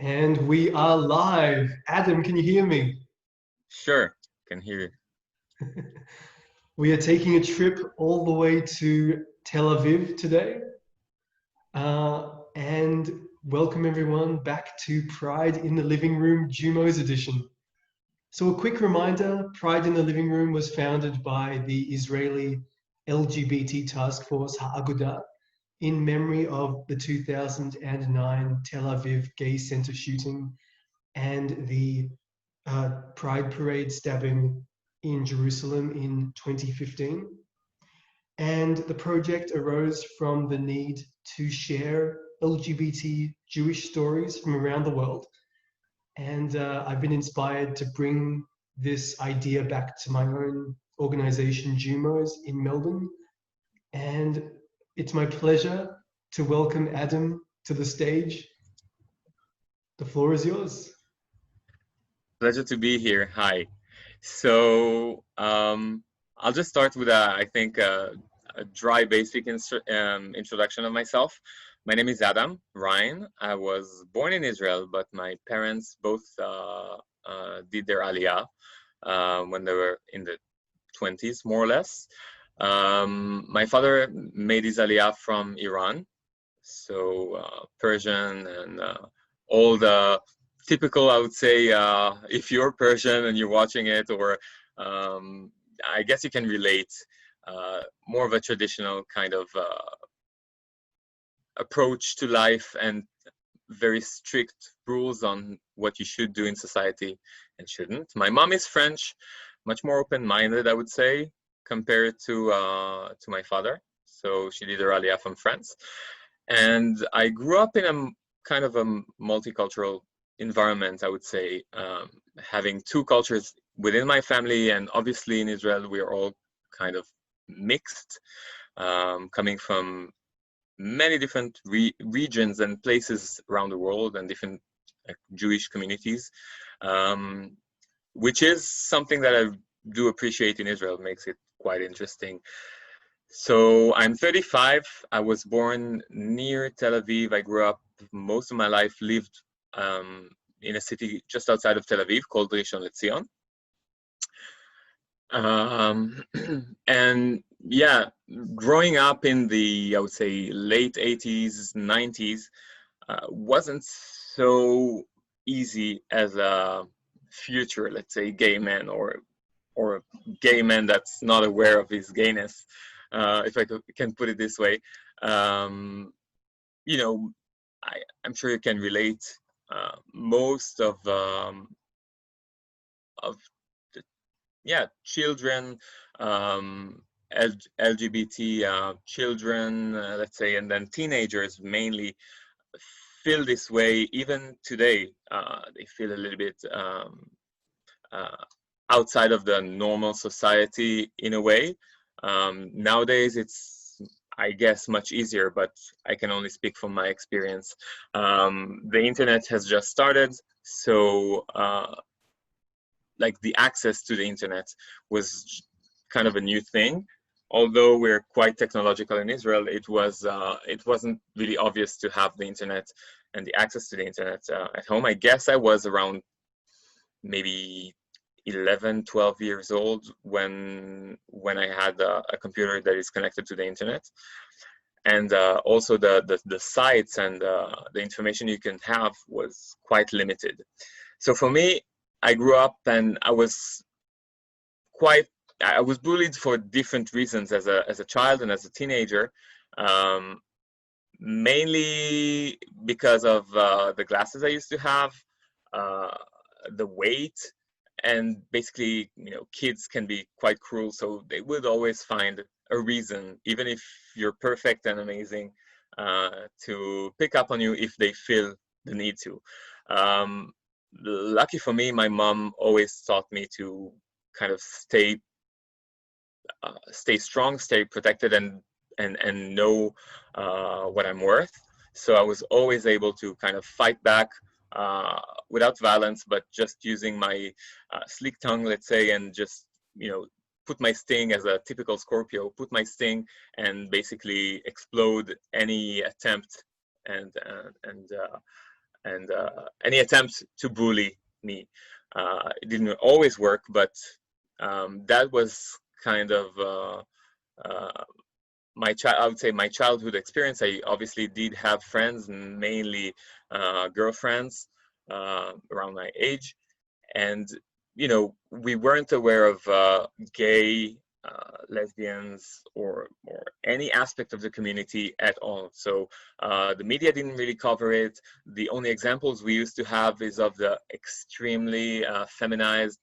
And we are live. Adam, can you hear me? Sure, can hear you. We are taking a trip all the way to Tel Aviv today. And welcome everyone back to Pride in the Living Room Jewmos edition. So a quick reminder, Pride in the Living Room was founded by the Israeli LGBT task force, Agudah, in memory of the 2009 Tel Aviv Gay Center shooting and the Pride Parade stabbing in Jerusalem in 2015. And the project arose from the need to share LGBT Jewish stories from around the world. And I've been inspired to bring this idea back to my own organization, Jewmos, in Melbourne. And it's my pleasure to welcome Adam to the stage. The floor is yours. Pleasure to be here. Hi. So I'll just start with I think a dry basic introduction of myself. My name is Adam Rayn. I was born in Israel, but my parents both did their aliyah when they were in the 20s, more or less. My father made his aliyah from Iran, so Persian and all the typical, I would say, if you're Persian and you're watching it, or I guess you can relate, more of a traditional kind of approach to life and very strict rules on what you should do in society and shouldn't. My mom is French, much more open-minded, I would say, compared to my father. So she did her aliyah from France. And I grew up in a kind of a multicultural environment, I would say, having two cultures within my family, and obviously in Israel we are all kind of mixed, coming from many different regions and places around the world and different Jewish communities, which is something that I do appreciate in Israel. It makes it quite interesting. So I'm 35. I was born near Tel Aviv. I grew up most of my life, lived in a city just outside of Tel Aviv called Rishon LeZion. And yeah, growing up in the, I would say, late 80s, 90s, wasn't so easy as a future, let's say, gay man or a gay man that's not aware of his gayness, if I can put it this way. You know, I'm sure you can relate. Most of the, children, LGBT children, let's say, and then teenagers mainly feel this way. Even today, they feel a little bit outside of the normal society in a way. Nowadays, it's, I guess, much easier, but I can only speak from my experience. The internet has just started, so like the access to the internet was kind of a new thing. Although we're quite technological in Israel, it wasn't really obvious to have the internet and the access to the internet at home. I guess I was around maybe 11, 12 years old when I had a computer that is connected to the internet. And also the sites and the information you can have was quite limited. So for me, I grew up and I was bullied for different reasons as a child and as a teenager, mainly because of the glasses I used to have, the weight, and basically, kids can be quite cruel, so they would always find a reason, even if you're perfect and amazing, to pick up on you if they feel the need to. Lucky for me, my mom always taught me to kind of stay strong, stay protected, and know what I'm worth. So I was always able to kind of fight back without violence, but just using my sleek tongue, let's say, and just put my sting as a typical Scorpio, put my sting and basically explode any attempt and any attempt to bully me. It didn't always work, but that was kind of I would say my childhood experience. I obviously did have friends, mainly girlfriends around my age, and we weren't aware of gay, lesbians, or any aspect of the community at all. So the media didn't really cover it. The only examples we used to have is of the extremely feminized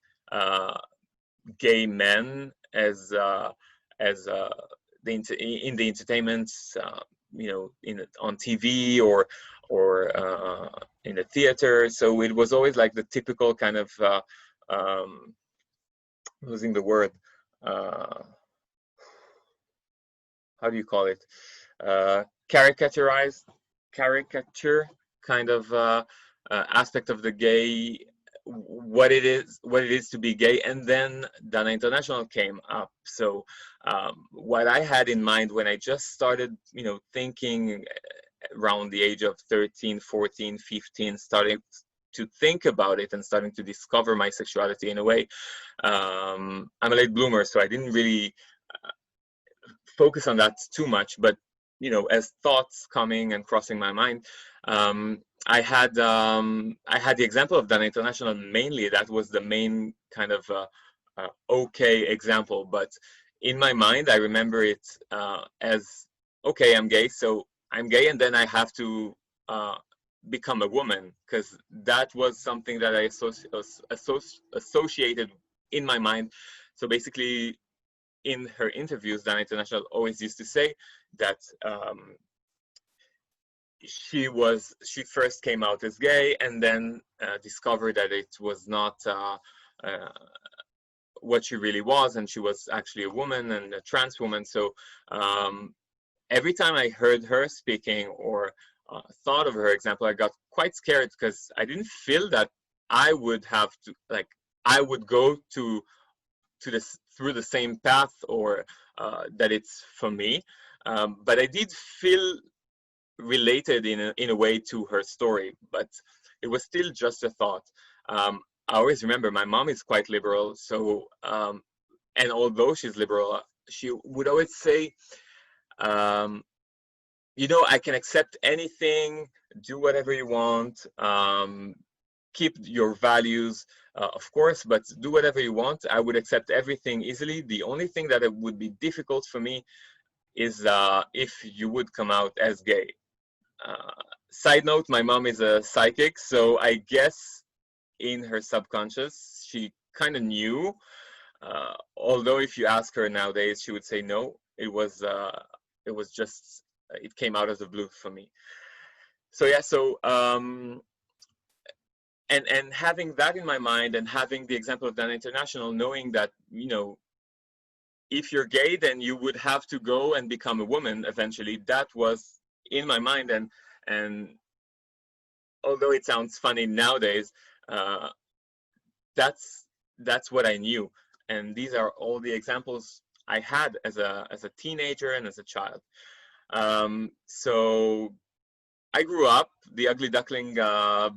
gay men as in the entertainment, on TV or in the theater. So it was always like the typical kind of losing the word. How do you call it? Caricature kind of aspect of the gay, what it is to be gay. And then Dana International came up. So what I had in mind when I just started, thinking around the age of 13, 14, 15, starting to think about it and starting to discover my sexuality in a way. I'm a late bloomer, so I didn't really focus on that too much, but as thoughts coming and crossing my mind, I had the example of Dana International. Mainly that was the main kind of okay example, but in my mind I remember it as, okay, I'm gay, so I'm gay, and then I have to become a woman, because that was something that I associated in my mind. So basically, in her interviews, Dana International always used to say that she first came out as gay, and then discovered that it was not what she really was, and she was actually a woman, and a trans woman. So every time I heard her speaking or thought of her example, I got quite scared, because I didn't feel that I would have to, like, I would go through the same path, or that it's for me. But I did feel related in a way to her story, but it was still just a thought. I always remember my mom is quite liberal, so and although she's liberal, she would always say, I can accept anything, do whatever you want, keep your values, of course, but do whatever you want. I would accept everything easily. The only thing that it would be difficult for me is if you would come out as gay. Side note, my mom is a psychic, so I guess in her subconscious, she kind of knew. Although if you ask her nowadays, she would say no. It was just, it came out of the blue for me. So yeah, so and having that in my mind, and having the example of Dana International, knowing that, if you're gay, then you would have to go and become a woman eventually. That was in my mind, and although it sounds funny nowadays, that's what I knew. And these are all the examples I had as a teenager and as a child. So I grew up. The ugly duckling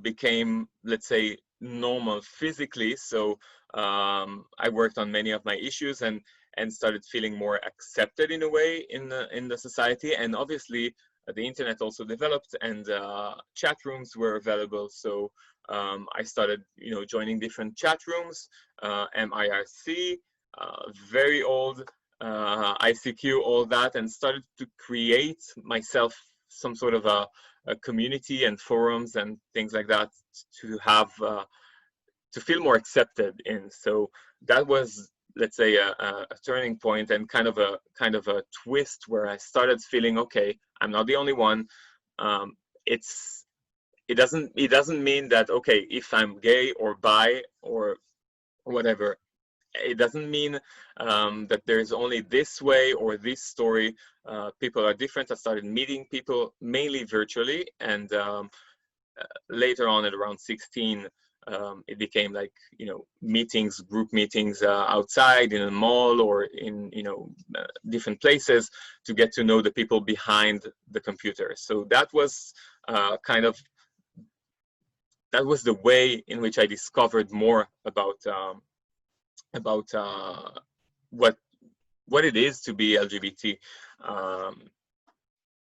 became, let's say, normal physically. So I worked on many of my issues and started feeling more accepted in a way in the society. And obviously, the internet also developed, and chat rooms were available. So I started, joining different chat rooms, MIRC, very old, ICQ, all that, and started to create myself some sort of a community and forums and things like that to have to feel more accepted in. So that was, let's say, a turning point, and kind of a twist where I started feeling, okay, I'm not the only one. It doesn't mean that, okay, if I'm gay or bi or whatever, it doesn't mean that there's only this way or this story. People are different. I started meeting people mainly virtually, and later on at around 16, it became like, meetings, group meetings outside in a mall or in, different places, to get to know the people behind the computer. So that was kind of that was the way in which I discovered more about what it is to be LGBT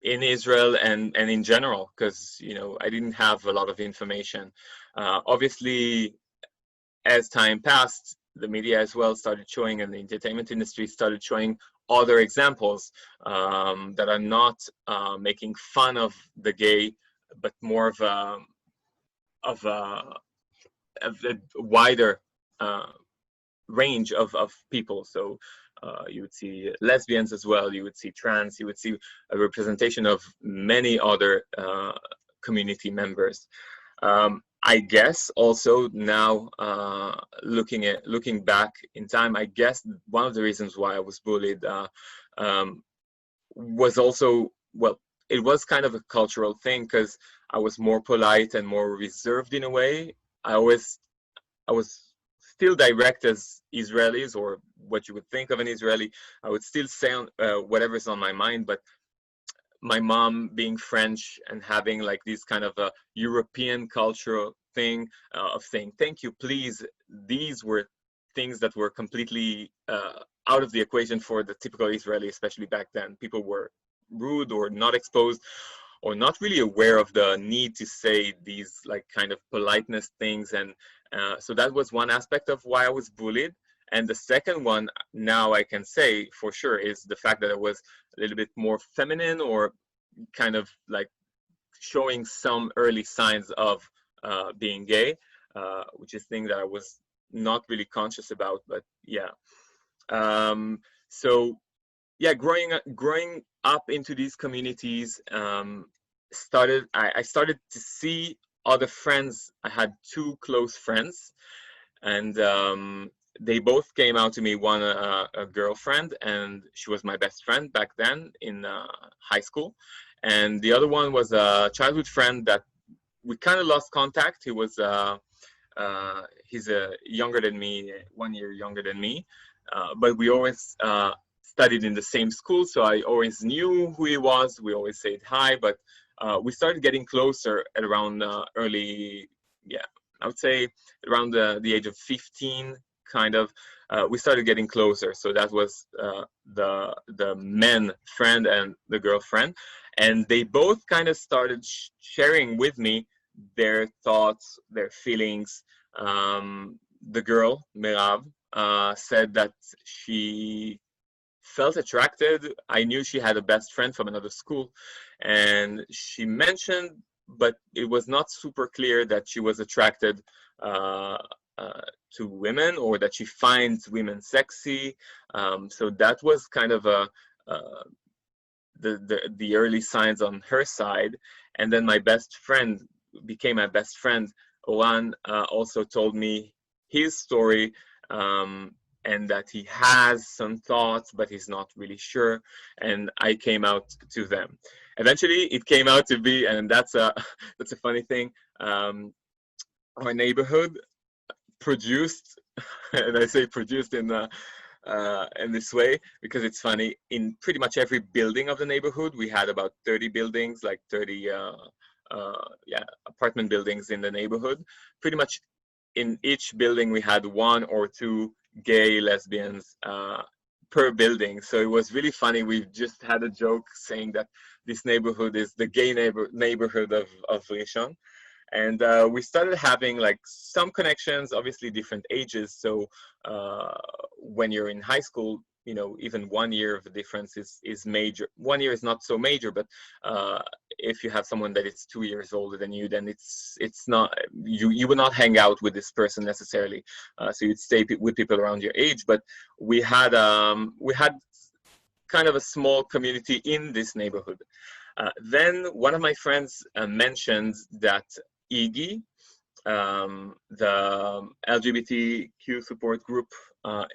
in Israel and in general, because I didn't have a lot of information. Obviously, as time passed, the media as well started showing, and the entertainment industry started showing other examples that are not making fun of the gay, but more of a wider range of people. So you would see lesbians as well, you would see trans, you would see a representation of many other community members. I guess also now, looking back in time, I guess one of the reasons why I was bullied was also, well, it was kind of a cultural thing, because I was more polite and more reserved in a way. I was still direct as Israelis, or what you would think of an Israeli. I would still say whatever's on my mind, but my mom being French and having like this kind of a European cultural thing of saying thank you, please, these were things that were completely out of the equation for the typical Israeli, especially back then. People were rude or not exposed or not really aware of the need to say these like kind of politeness things. And so that was one aspect of why I was bullied. And the second one, now I can say for sure, is the fact that I was a little bit more feminine, or kind of like showing some early signs of being gay, which is a thing that I was not really conscious about, but yeah. So yeah, growing up into these communities, I started to see other friends. I had two close friends, and they both came out to me. One a girlfriend, and she was my best friend back then in high school, and the other one was a childhood friend that we kind of lost contact. He was he's younger than me, 1 year younger than me, but we always studied in the same school, so I always knew who he was. We always said hi, but we started getting closer at around early, yeah, I would say around the age of 15, kind of. We started getting closer. So that was the men friend and the girlfriend, and they both kind of started sharing with me their thoughts, their feelings. The girl, Merav, said that she felt attracted. I knew she had a best friend from another school, and she mentioned, but it was not super clear, that she was attracted to women, or that she finds women sexy. So that was kind of the early signs on her side. And then my best friend became my best friend. Oran also told me his story, and that he has some thoughts, but he's not really sure. And I came out to them. Eventually, it came out to be, and that's a funny thing. Our neighborhood produced, and I say produced in this way because it's funny. In pretty much every building of the neighborhood, we had about 30 buildings, like 30 apartment buildings in the neighborhood. Pretty much in each building, we had one or two gay, lesbians per building. So it was really funny. We just had a joke saying that this neighborhood is the gay neighborhood of Rishon. And we started having like some connections, obviously different ages. So when you're in high school, you know, even 1 year of the difference is major. 1 year is not so major, but if you have someone that is 2 years older than you, then it's not, you would not hang out with this person necessarily. So you'd stay with people around your age. But we had kind of a small community in this neighborhood. Then one of my friends mentioned that IGI, the LGBTQ support group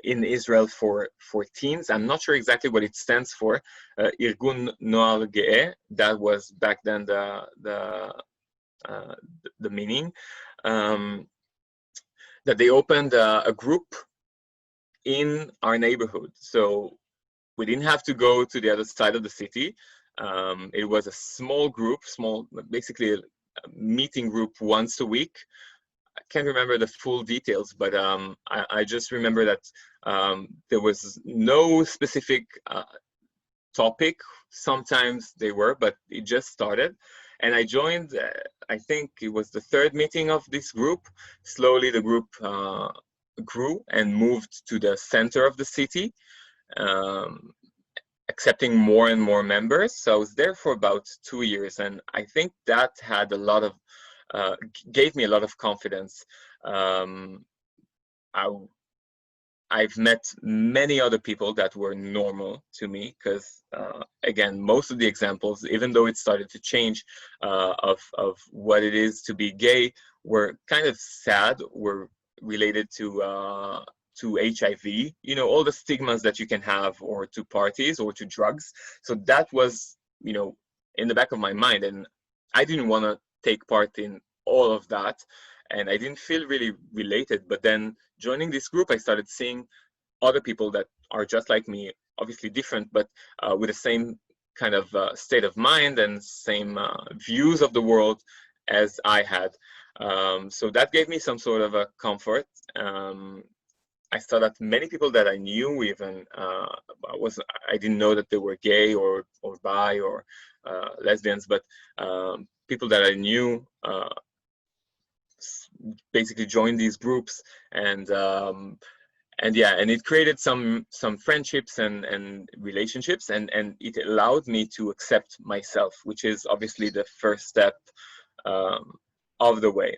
in Israel for teens. I'm not sure exactly what it stands for. Irgun Noar Ge'eh. That was back then the meaning. That they opened a group in our neighborhood. So we didn't have to go to the other side of the city. It was a small group, basically meeting group once a week. I can't remember the full details, but I just remember that there was no specific topic. Sometimes they were, but it just started. And I joined, I think it was the third meeting of this group. Slowly the group grew and moved to the center of the city, accepting more and more members. So I was there for about 2 years, and I think that had a lot of, gave me a lot of confidence. I've met many other people that were normal to me, because again, most of the examples, even though it started to change of what it is to be gay, were kind of sad, were related to HIV, you know, all the stigmas that you can have, or to parties, or to drugs. So that was, you know, in the back of my mind, and I didn't want to take part in all of that, and I didn't feel really related. But then joining this group, I started seeing other people that are just like me, obviously different, but with the same kind of state of mind and same views of the world as I had. So that gave me some sort of a comfort. I saw that many people that I knew, even I didn't know that they were gay or bi or lesbians, but people that I knew basically joined these groups, and yeah, and it created some friendships and relationships, and it allowed me to accept myself, which is obviously the first step of the way.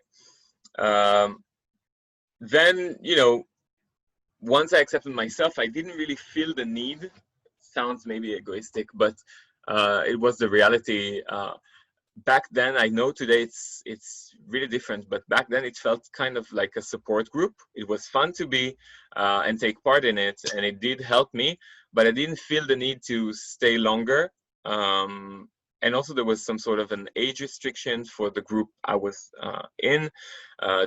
Then, you know, once I accepted myself, I didn't really feel the need. Sounds maybe egoistic, but it was the reality. Back then, I know today it's really different, but back then it felt kind of like a support group. It was fun to be and take part in it, and it did help me, but I didn't feel the need to stay longer. And also there was some sort of an age restriction for the group I was in.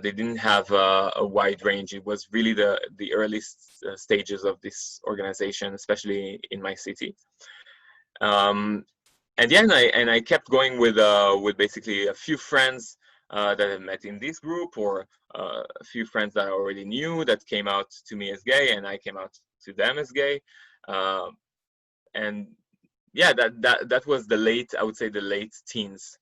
They didn't have a wide range. It was really the early stages of this organization, especially in my city. And yeah, and I kept going with basically a few friends that I met in this group, or a few friends that I already knew that came out to me as gay, and I came out to them as gay. And yeah, that was I would say the late teens.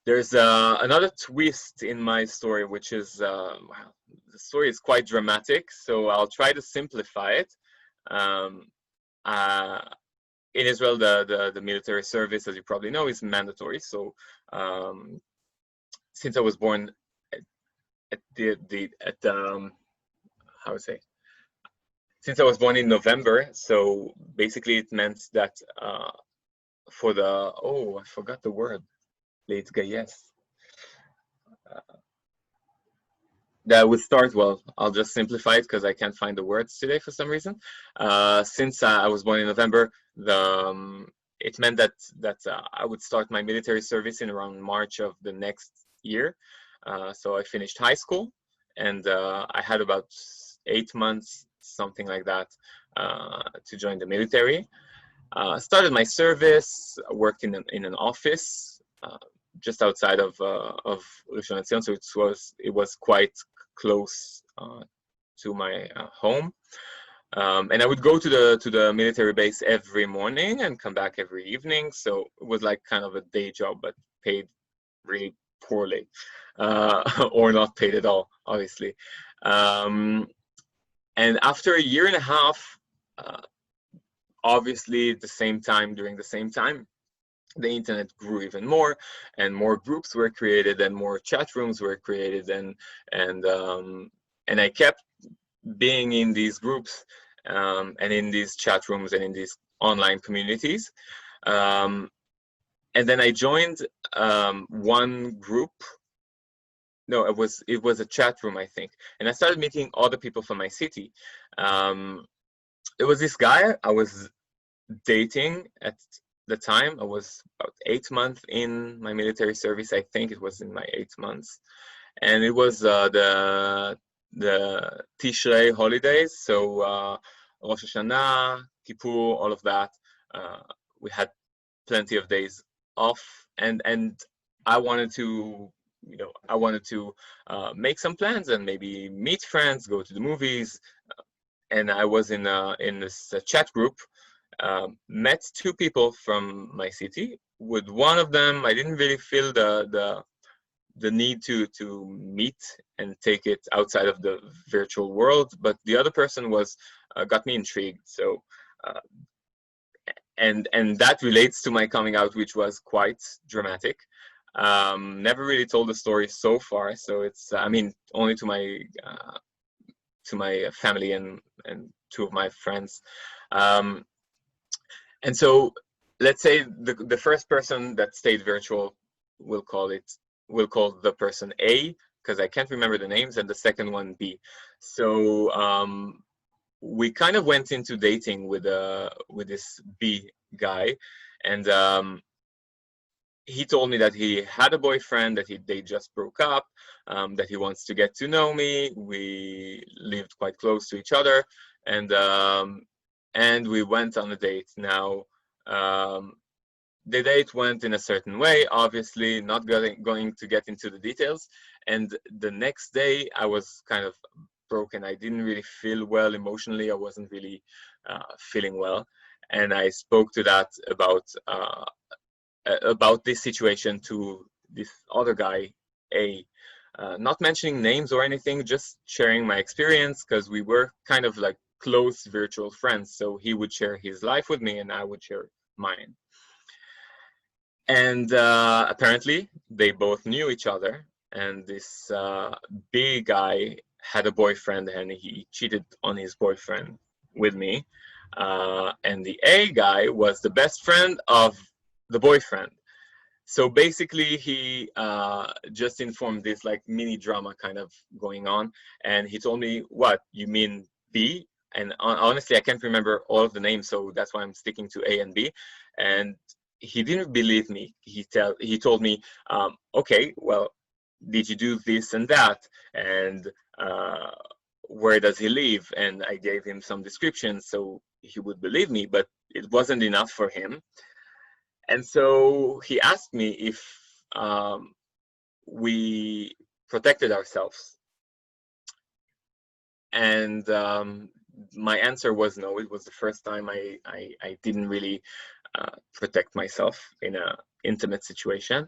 There's another twist in my story, which is, well, the story is quite dramatic, so I'll try to simplify it. In Israel, the military service, as you probably know, is mandatory. So since I was born how to say, since I was born in November, so basically it meant that for the, I forgot the word, להתגייס. That would start, well, I'll just simplify it because I can't find the words today for some reason. Since I was born in November, it meant that I would start my military service in around March of the next year. So I finished high school, and I had about 8 months, something like that, to join the military. Started my service, worked in an office just outside of Rishon LeZion, so it was quite close to my home. And I would go to the military base every morning and come back every evening. So it was like kind of a day job, but paid really poorly, or not paid at all, obviously. And after a year and a half, obviously during the same time, the internet grew even more, and more groups were created, and more chat rooms were created, and I kept being in these groups, and in these chat rooms and in these online communities. And then I joined one group. No, it was a chat room, I think, and I started meeting other people from my city. There was this guy I was dating at the time. I was about 8 months in my military service. I think it was in my 8 months, and it was the Tishrei holidays. So Rosh Hashanah, Kippur, all of that. We had plenty of days off, and I wanted to, make some plans and maybe meet friends, go to the movies. And I was in this chat group, met two people from my city. With one of them, I didn't really feel the need to meet and take it outside of the virtual world, but the other person was got me intrigued. So uh, and that relates to my coming out, which was quite dramatic. Never really told the story so far, so it's I mean only to my family and two of my friends. Um, and so let's say the first person that stayed virtual, we'll call the person A, because I can't remember the names, and the second one B. So we kind of went into dating with this B guy, and he told me that he had a boyfriend, that they just broke up, that he wants to get to know me. We lived quite close to each other, and we went on a date. Now, the date went in a certain way, obviously, not going to get into the details. And the next day, I was kind of broken. I didn't really feel well emotionally. I wasn't really feeling well. And I spoke to that about this situation to this other guy, A. Not mentioning names or anything, just sharing my experience, because we were kind of like close virtual friends. So he would share his life with me and I would share mine. And apparently they both knew each other. And this B guy had a boyfriend and he cheated on his boyfriend with me. And the A guy was the best friend of the boyfriend. So basically he just informed this like mini drama kind of going on, and he told me, what, you mean B? And honestly, I can't remember all of the names, so that's why I'm sticking to A and B. And he didn't believe me. He told me, okay, well, did you do this and that? And where does he live? And I gave him some descriptions so he would believe me, but it wasn't enough for him. And so he asked me if we protected ourselves. And my answer was no. It was the first time I didn't really protect myself in an intimate situation.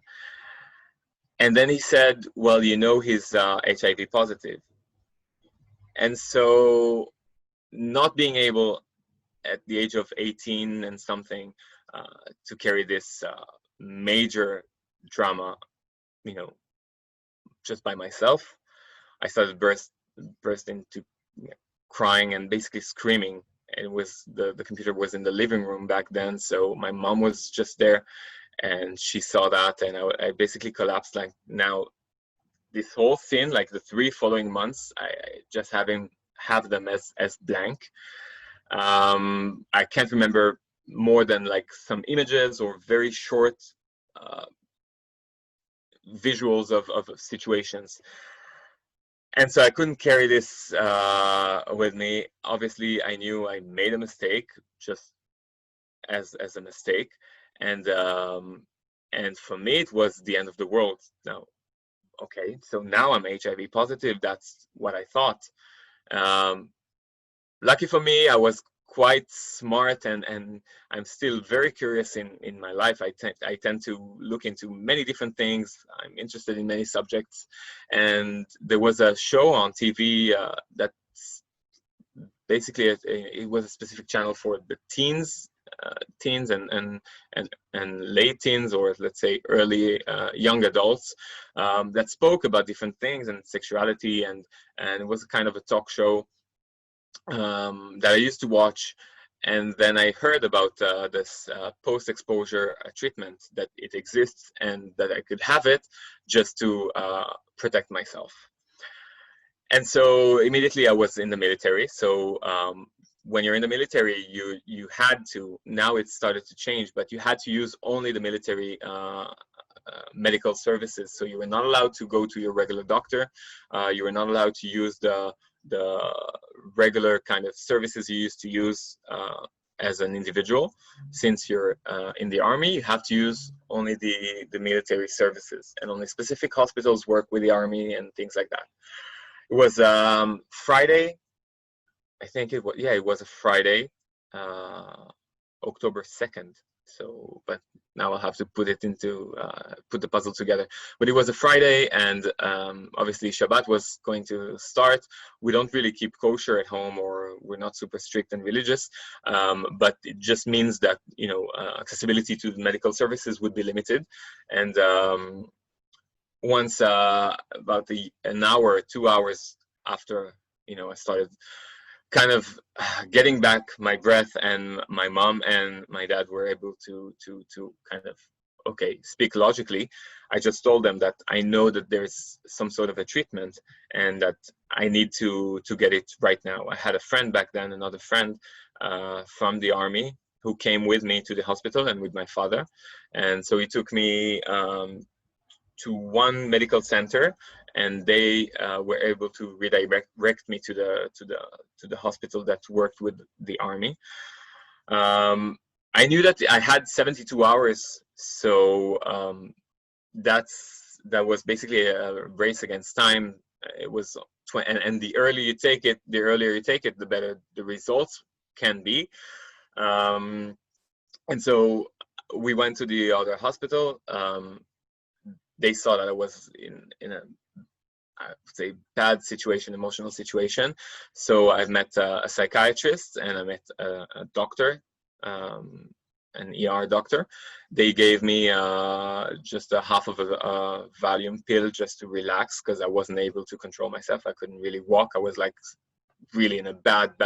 And then he said, well, he's HIV positive. And so not being able at the age of 18 and something to carry this major drama, just by myself, I started burst into crying and basically screaming. It was the computer was in the living room back then, so my mom was just there, and she saw that, and I basically collapsed. Like, now, this whole scene, like the 3 following months, I just have them as blank. I can't remember more than like some images or very short visuals of situations. And so I couldn't carry this with me. Obviously, I knew I made a mistake, just as a mistake, and for me it was the end of the world. Now, okay, so now I'm HIV positive. That's what I thought. Lucky for me, I was quite smart, and I'm still very curious in my life. I tend to look into many different things. I'm interested in many subjects, and there was a show on TV that's basically it was a specific channel for the teens and late teens, or let's say early young adults, that spoke about different things and sexuality, and it was kind of a talk show that I used to watch. And then I heard about this post-exposure treatment, that it exists and that I could have it just to protect myself. And so immediately I was in the military. So when you're in the military, you had to, now it started to change, but you had to use only the military medical services. So you were not allowed to go to your regular doctor. You were not allowed to use the regular kind of services you used to use as an individual. Since you're in the army, you have to use only the military services, and only specific hospitals work with the army and things like that. It was Friday, I think it was, yeah, it was a Friday, October 2nd. So, but now I'll have to put it into, put the puzzle together. But it was a Friday, and obviously Shabbat was going to start. We don't really keep kosher at home, or we're not super strict and religious, but it just means that, you know, accessibility to the medical services would be limited. And once about an hour, 2 hours after, you know, I started kind of getting back my breath, and my mom and my dad were able to kind of, okay, speak logically. I just told them that I know that there's some sort of a treatment, and that I need to get it right now. I had a friend back then, another friend from the army, who came with me to the hospital and with my father. And so he took me to one medical center, and they were able to redirect me to the hospital that worked with the army. I knew that I had 72 hours, so that was basically a race against time. It was and the earlier you take it, the better the results can be. And so we went to the other hospital. They saw that I was in a, I would say, bad situation, emotional situation. So I've met a psychiatrist, and I met a doctor, an ER doctor. They gave me just a half of a Valium pill just to relax, because I wasn't able to control myself. I couldn't really walk. I was like really in a bad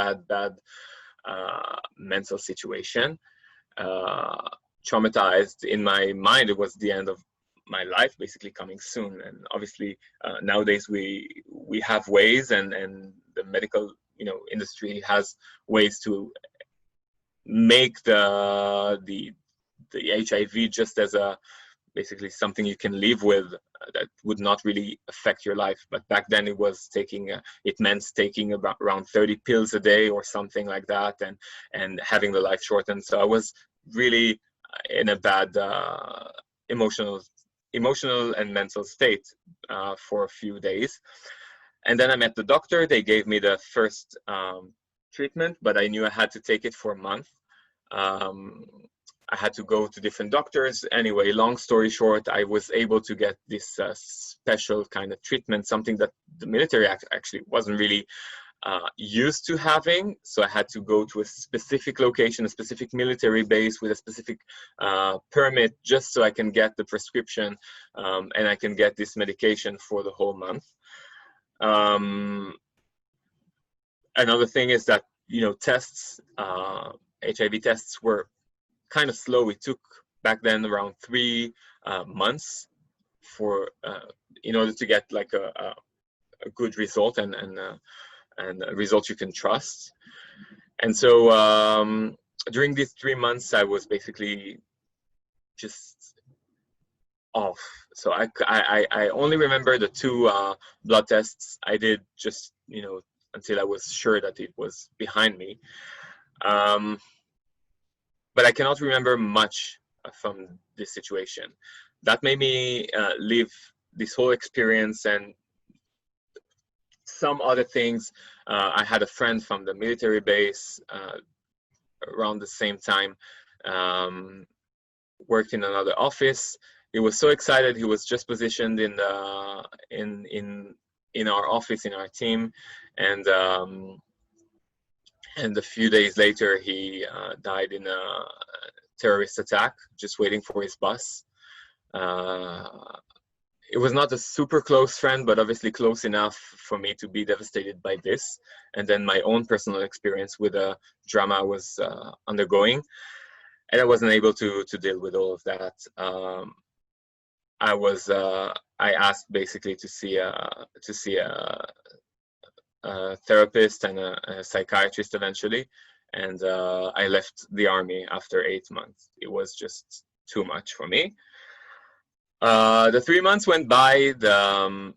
mental situation. Traumatized. In my mind, it was the end of my life basically coming soon. And obviously nowadays we have ways, and the medical, you know, industry has ways to make the HIV just as a basically something you can live with, that would not really affect your life. But back then it was it meant taking about around 30 pills a day or something like that, and having the life shortened. So I was really in a bad emotional and mental state for a few days. And then I met the doctor. They gave me the first treatment, but I knew I had to take it for a month. I had to go to different doctors. Anyway, long story short, I was able to get this special kind of treatment, something that the military actually wasn't really used to having. So I had to go to a specific location, a specific military base with a specific permit, just so I can get the prescription, and I can get this medication for the whole month. Another thing is that, you know, tests, HIV tests were kind of slow. It took back then around 3 months for in order to get like a good result, and a result you can trust. And so during these 3 months, I was basically just off. So I only remember the 2 blood tests I did, just, you know, until I was sure that it was behind me. But I cannot remember much from this situation. That made me live this whole experience and some other things. I had a friend from the military base around the same time, worked in another office. He was so excited. He was just positioned in our office, in our team, and a few days later he died in a terrorist attack, just waiting for his bus. It was not a super close friend, but obviously close enough for me to be devastated by this. And then my own personal experience with the drama I was undergoing. And I wasn't able to deal with all of that. I asked basically to see a therapist and a psychiatrist eventually. And I left the army after 8 months. It was just too much for me. The 3 months went by. The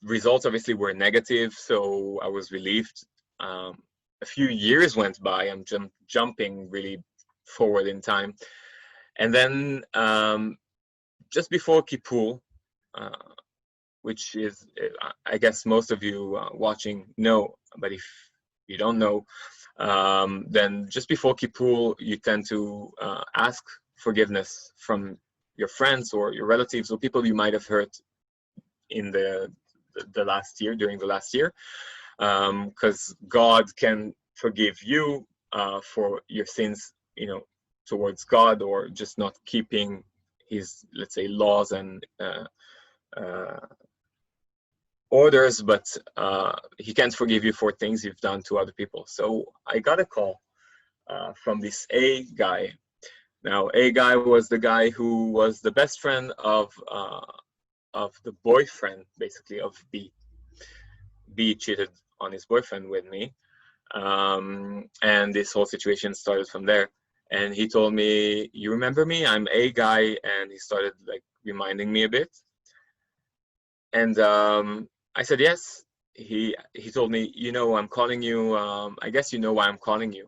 results obviously were negative, so I was relieved. a few years went by. I'm jumping really forward in time. And then just before Kippur, which is, I guess most of you watching know, but if you don't know, then just before Kippur, you tend to ask forgiveness from your friends or your relatives or people you might have hurt in the last year, during the last year, because God can forgive you for your sins, you know, towards God, or just not keeping his, let's say, laws and orders, but he can't forgive you for things you've done to other people. So I got a call from this A guy. Now, A guy was the guy who was the best friend of the boyfriend, basically, of B. B cheated on his boyfriend with me, and this whole situation started from there. And he told me, "You remember me? I'm A guy," and he started like reminding me a bit. And I said yes. He told me, "You know, I'm calling you. I guess you know why I'm calling you."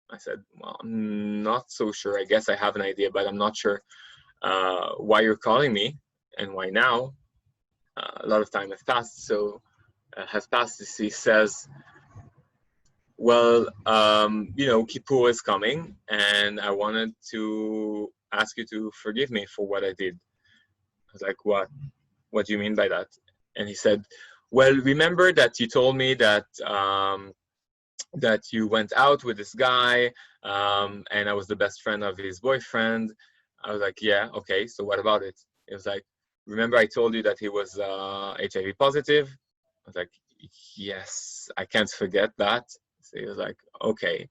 I said, "Well, I'm not so sure. I guess I have an idea, but I'm not sure why you're calling me and why now." A lot of time has passed, so he says, "Well, you know, Kippur is coming, and I wanted to ask you to forgive me for what I did." I was like, "What? What do you mean by that?" And he said, "Well, remember that you told me that that you went out with this guy, and I was the best friend of his boyfriend." I was like, "Yeah, okay. So what about it?" It was like, "Remember I told you that he was HIV positive?" I was like, "Yes, I can't forget that." So he was like, "Okay,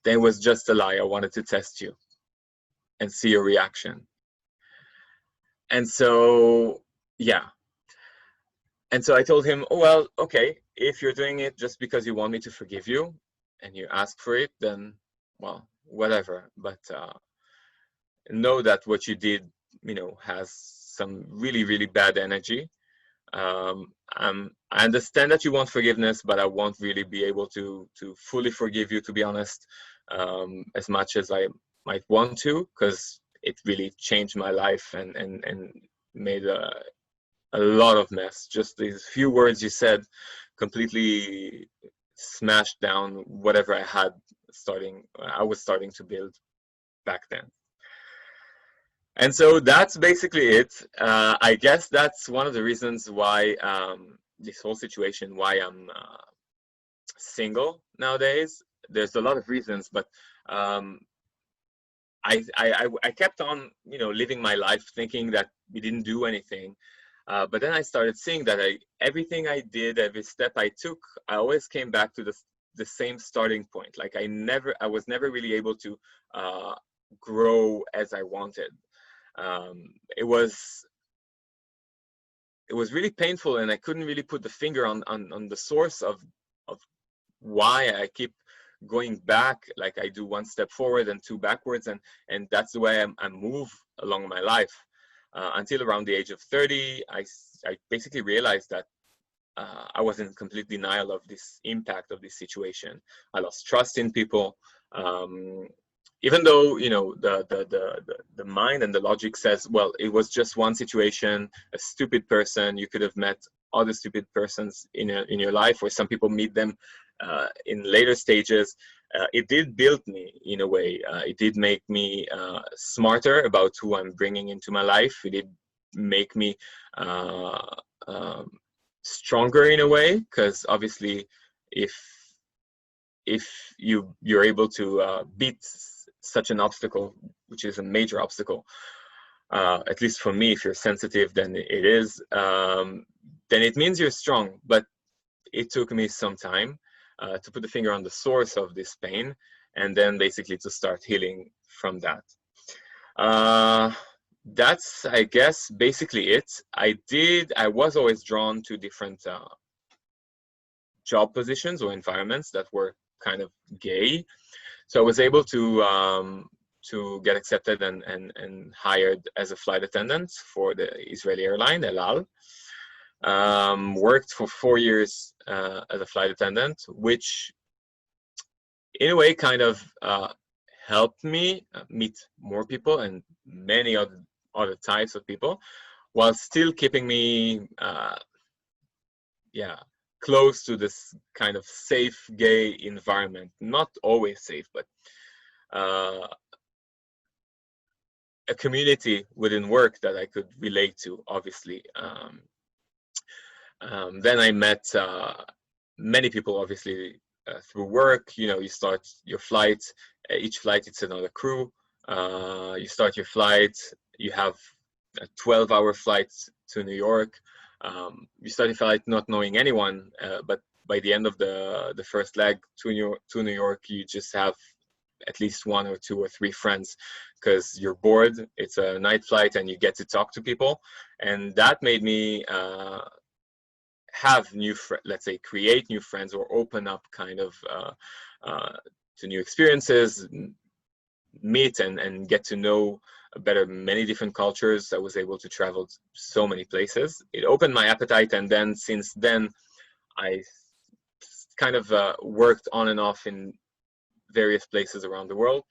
then it was just a lie. I wanted to test you and see your reaction." And so, yeah. And so I told him, "Oh, well, okay, if you're doing it just because you want me to forgive you and you ask for it, then, well, whatever. But know that what you did, you know, has some really, really bad energy. I understand that you want forgiveness, but I won't really be able to fully forgive you, to be honest, as much as I might want to, because it really changed my life and made a lot of mess. Just these few words you said completely smashed down whatever I was starting to build back then." And so that's basically it. I guess that's one of the reasons why this whole situation, why I'm single nowadays. There's a lot of reasons, but I kept on, you know, living my life thinking that we didn't do anything. But then I started seeing that everything I did, every step I took, I always came back to the same starting point. Like I was never really able to grow as I wanted. It was really painful, and I couldn't really put the finger on the source of why I keep going back. Like I do one step forward and two backwards, and that's the way I move along my life. Until around the age of 30, I basically realized that I was in complete denial of this impact of this situation. I lost trust in people. Even though, you know, the mind and the logic says, well, it was just one situation, a stupid person. You could have met other stupid persons in your life, or some people meet them in later stages. It did build me in a way. It did make me smarter about who I'm bringing into my life. It did make me stronger in a way, because obviously if you're able to beat such an obstacle, which is a major obstacle, at least for me, if you're sensitive, then it is, then it means you're strong. But it took me some time to put the finger on the source of this pain, and then basically to start healing from that. That's, I guess, basically it. I was always drawn to different job positions or environments that were kind of gay. So I was able to get accepted and hired as a flight attendant for the Israeli airline, El Al. Worked for 4 years as a flight attendant, which in a way kind of helped me meet more people and many other types of people, while still keeping me yeah, close to this kind of safe gay environment. Not always safe, but a community within work that I could relate to, obviously. Then I met many people, obviously, through work. You know, you start your flight, each flight it's another crew. You start your flight, you have a 12-hour flight to New York. You start your flight not knowing anyone, but by the end of the first leg to New York, you just have at least one or two or three friends, because you're bored. It's a night flight and you get to talk to people, and that made me have let's say create new friends, or open up kind of to new experiences, meet and get to know better many different cultures. I was able to travel so many places. It opened my appetite, and then since then I kind of worked on and off in various places around the world.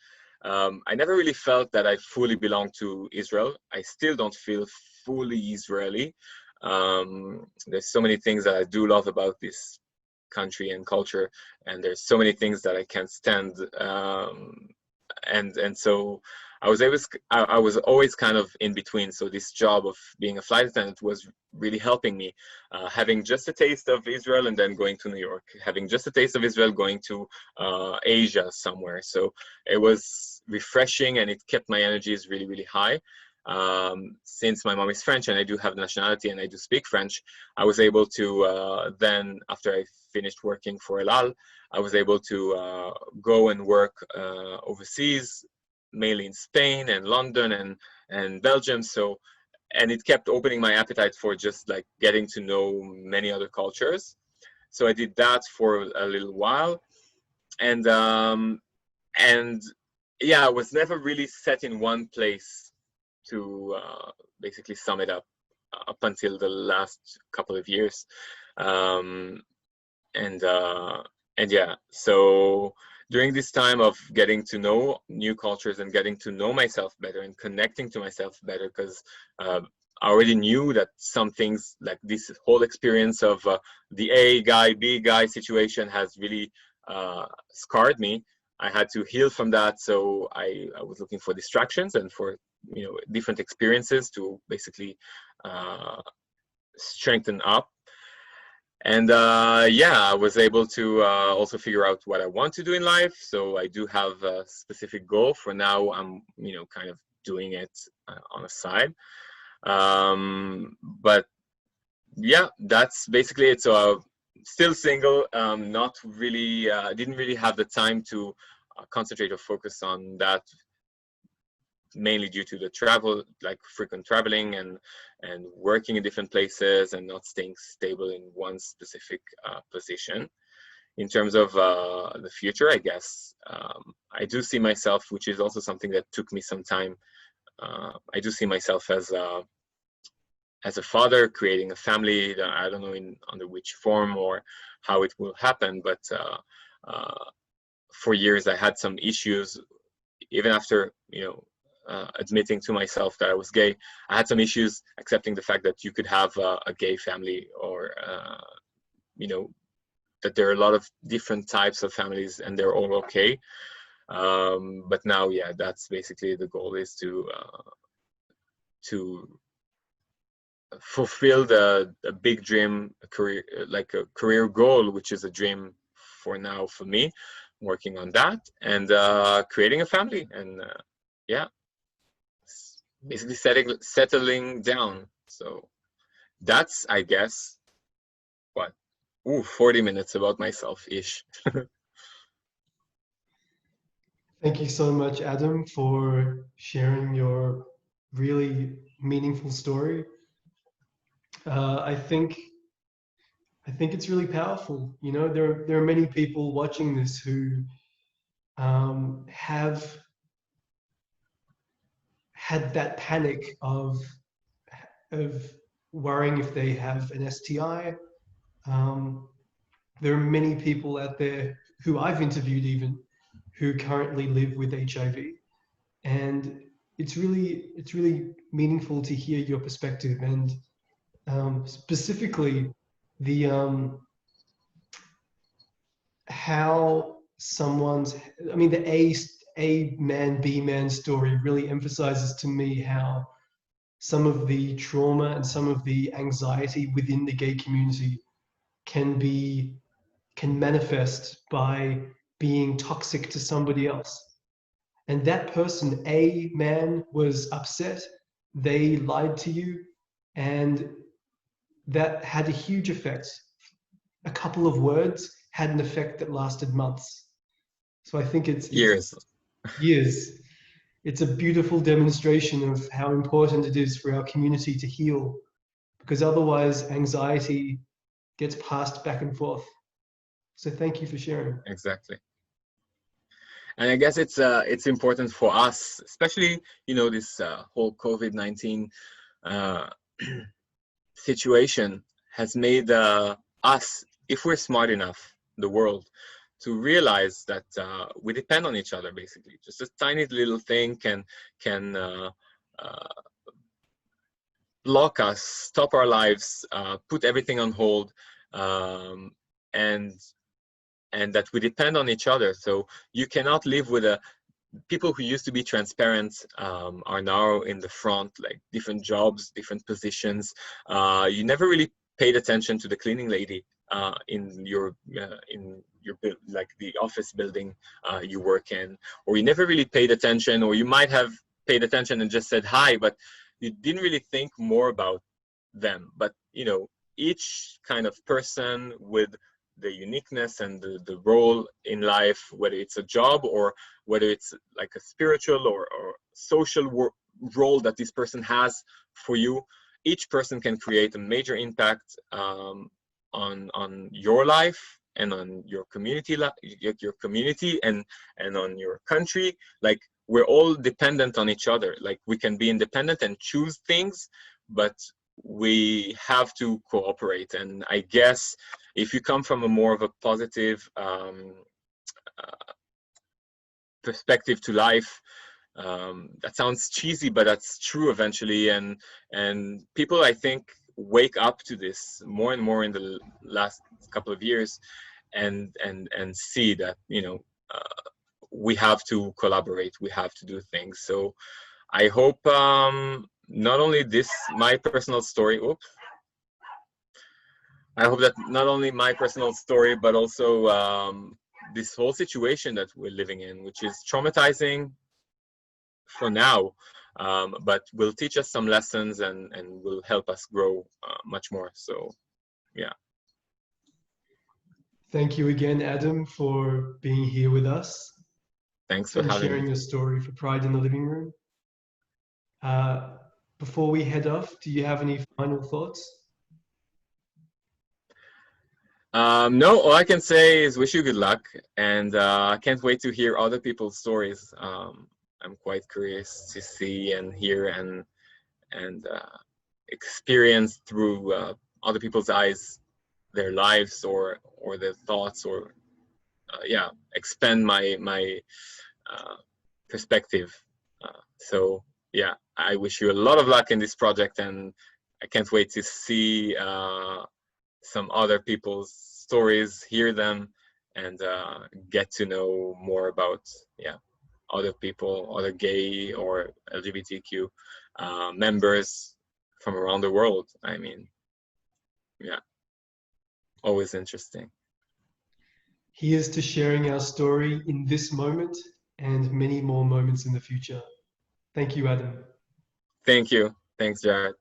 I never really felt that I fully belonged to Israel. I still don't feel fully Israeli. There's so many things that I do love about this country and culture, and there's so many things that I can't stand. And so I was always kind of in between. So this job of being a flight attendant was really helping me, having just a taste of Israel and then going to New York, having just a taste of Israel, going to Asia somewhere. So it was refreshing, and it kept my energies really, really high. Since my mom is French and I do have nationality and I do speak French, I was able to then, after I finished working for El Al, I was able to go and work overseas, mainly in Spain and London and Belgium. So, and it kept opening my appetite for just like getting to know many other cultures. So I did that for a little while, and yeah, I was never really set in one place, to basically sum it up until the last couple of years. And yeah, so during this time of getting to know new cultures and getting to know myself better and connecting to myself better, because I already knew that some things, like this whole experience of the A guy, B guy situation has really scarred me. I had to heal from that. So I was looking for distractions and for, you know, different experiences to basically strengthen up. And yeah, I was able to also figure out what I want to do in life. So I do have a specific goal. For now, I'm, you know, kind of doing it on a side. But yeah, that's basically it. So still single, not really, didn't really have the time to concentrate or focus on that, mainly due to the travel, like frequent traveling and working in different places and not staying stable in one specific position. In terms of the future, I guess, I do see myself, which is also something that took me some time. I do see myself as a father, creating a family. I don't know under which form or how it will happen, but for years I had some issues, even after, you know, admitting to myself that I was gay. I had some issues accepting the fact that you could have a gay family, or you know, that there are a lot of different types of families and they're all okay. But now, yeah, that's basically the goal, is to fulfill a big dream, a career goal, which is a dream for now for me, working on that, and creating a family, and yeah, basically settling down. So that's, I guess, what, 40 minutes about myself ish. Thank you so much, Adam, for sharing your really meaningful story. I think it's really powerful. You know, there are many people watching this who have had that panic of worrying if they have an STI. There are many people out there who I've interviewed even who currently live with HIV. And it's really meaningful to hear your perspective, and specifically the how someone's, I mean, the A man, B man story really emphasizes to me how some of the trauma and some of the anxiety within the gay community can manifest by being toxic to somebody else. And that person, A man, was upset, they lied to you, and that had a huge effect. A couple of words had an effect that lasted months. So I think it's Years. years. It's a beautiful demonstration of how important it is for our community to heal, because otherwise anxiety gets passed back and forth. So thank you for sharing. Exactly. And I guess it's important for us, especially, you know, this whole COVID-19 situation has made us, if we're smart enough, the world, to realize that we depend on each other. Basically, just a tiny little thing can block us, stop our lives, put everything on hold, and that we depend on each other. So you cannot live with people who used to be transparent are now in the front, like different jobs, different positions. You never really paid attention to the cleaning lady in your like the office building you work in, or you never really paid attention, or you might have paid attention and just said hi, but you didn't really think more about them. But you know, each kind of person with the uniqueness and the role in life, whether it's a job or whether it's like a spiritual or social role that this person has for you, each person can create a major impact on your life and on your community, and on your country. Like, we're all dependent on each other. Like, we can be independent and choose things, but we have to cooperate. And I guess if you come from a more of a positive perspective to life, that sounds cheesy, but that's true eventually. And people, I think, wake up to this more and more in the last couple of years, and see that, you know, we have to collaborate, we have to do things. So I hope not only my personal story, I hope that not only my personal story, but also this whole situation that we're living in, which is traumatizing for now, but will teach us some lessons and will help us grow much more. So, yeah. Thank you again, Adam, for being here with us. Thanks for and having sharing me. your story for Pride in the Living Room. Before we head off, do you have any final thoughts? No, all I can say is wish you good luck, and I can't wait to hear other people's stories. I'm quite curious to see and hear and experience through other people's eyes their lives or their thoughts, or yeah, expand my perspective. So yeah, I wish you a lot of luck in this project, and I can't wait to see some other people's stories, hear them, and get to know more about, yeah, other people, other gay or LGBTQ members from around the world. I mean, yeah, always interesting. Here's to sharing our story in this moment and many more moments in the future. Thank you, Adam. Thank you. Thanks, Jared.